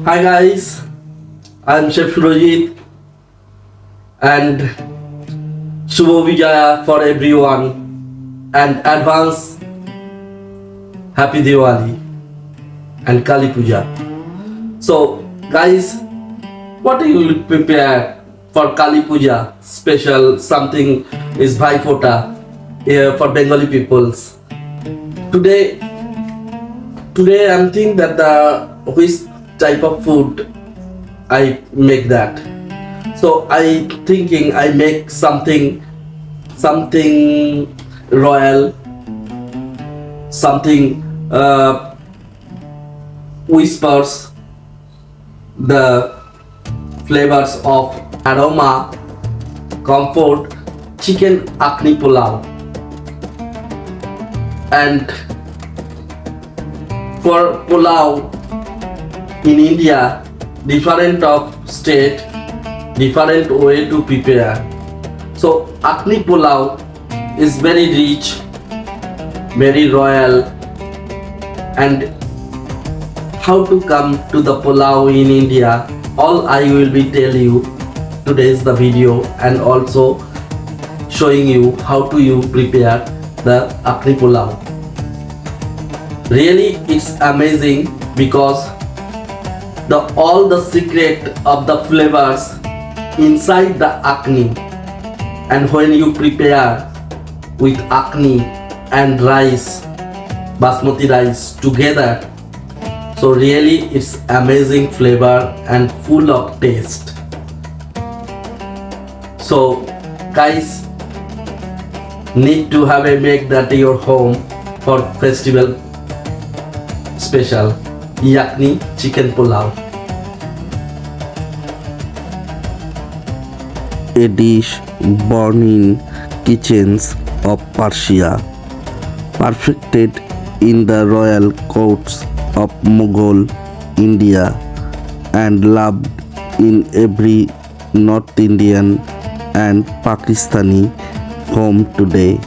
Hi guys, I'm Chef Surojit and Shubho Vijaya for everyone and advance Happy Diwali and Kali Puja. So guys, what do you prepare for Kali Puja? Special something is Bhai Phota here for Bengali peoples. Today, today I'm thinking that the which type of food I make that. So I thinking I make something royal, something whispers the flavors of aroma, comfort, chicken Yakhni Pulao. And for pulao in India, different of state, different way to prepare. So Yakhni Pulao is very rich, very royal, and how to come to the pulao in India, all I will be tell you today's the video, and also showing you how to you prepare the Yakhni Pulao. Really it's amazing because the all the secret of the flavors inside the Yakhni, and when you prepare with Yakhni and rice, basmati rice together, so really it's amazing flavor and full of taste. So guys, need to have a make that your home for festival special Yakhni chicken pulao. A dish born in kitchens of Persia, perfected in the royal courts of Mughal India, and loved in every North Indian and Pakistani home today.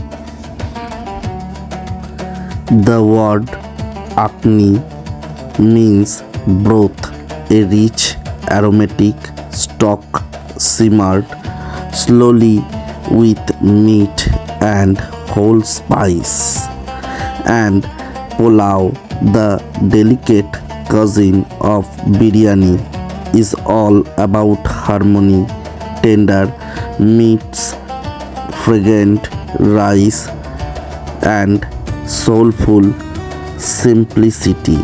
The word Yakhni means broth, a rich aromatic stock simmered slowly with meat and whole spice, and pulao, the delicate cousin of biryani, is all about harmony, tender meats, fragrant rice, and soulful simplicity.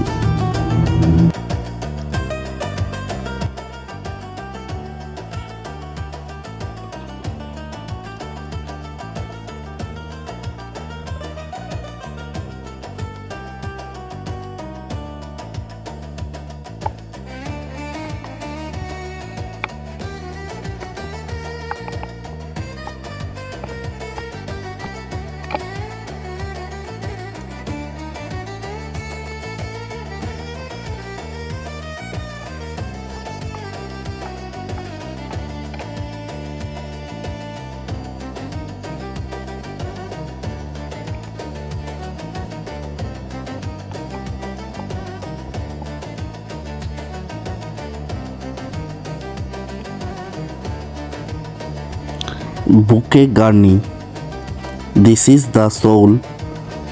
Bouquet garni. This is the soul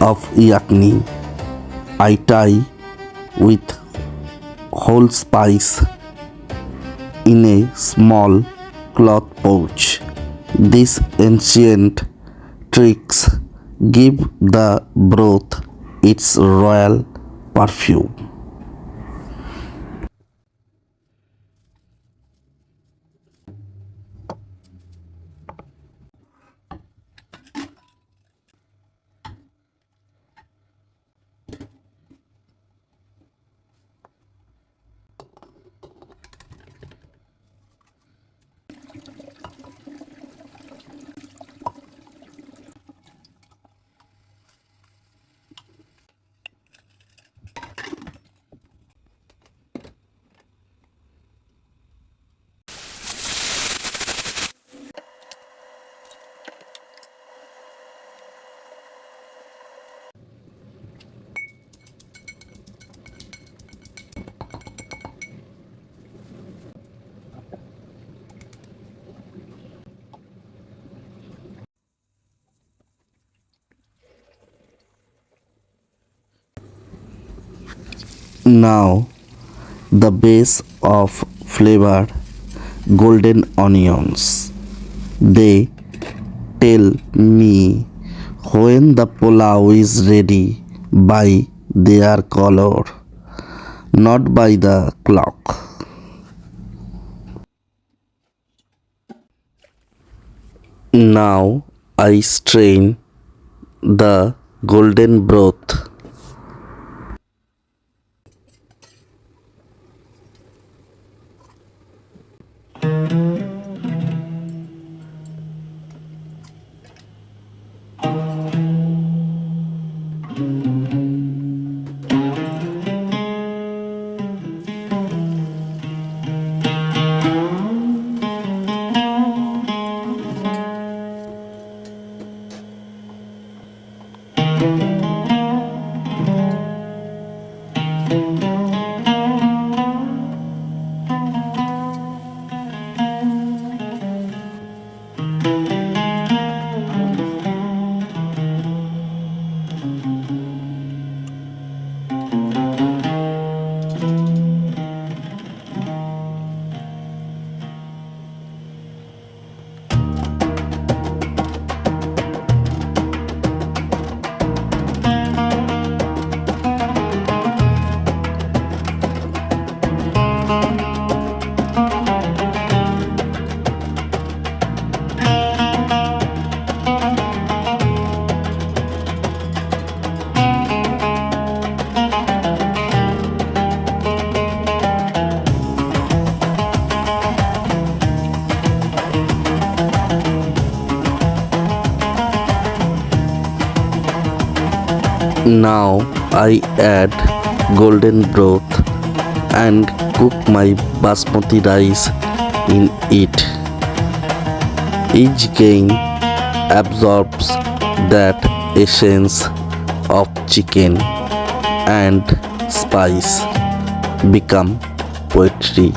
of Yakhni. I tie with whole spice in a small cloth pouch. These ancient tricks give the broth its royal perfume. Now, the base of flavor, golden onions. They tell me when the pulao is ready by their color, not by the clock. Now I strain the golden broth. Now I add golden broth and cook my basmati rice in it. Each grain absorbs that essence of chicken and spice become poetry.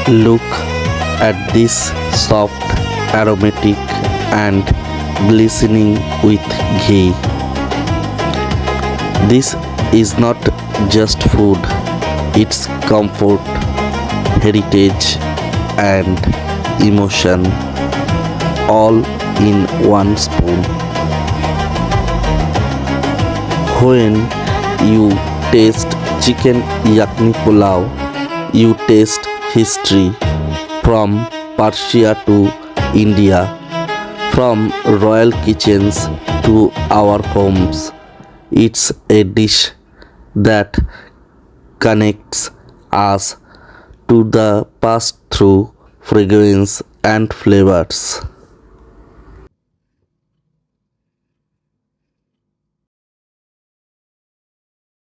Look at this soft, aromatic and glistening with ghee. This is not just food, it's comfort, heritage and emotion all in one spoon. When you taste chicken yakhni pulao, you taste history from Persia to India, from royal kitchens to our homes. It's a dish that connects us to the past through fragrance and flavors.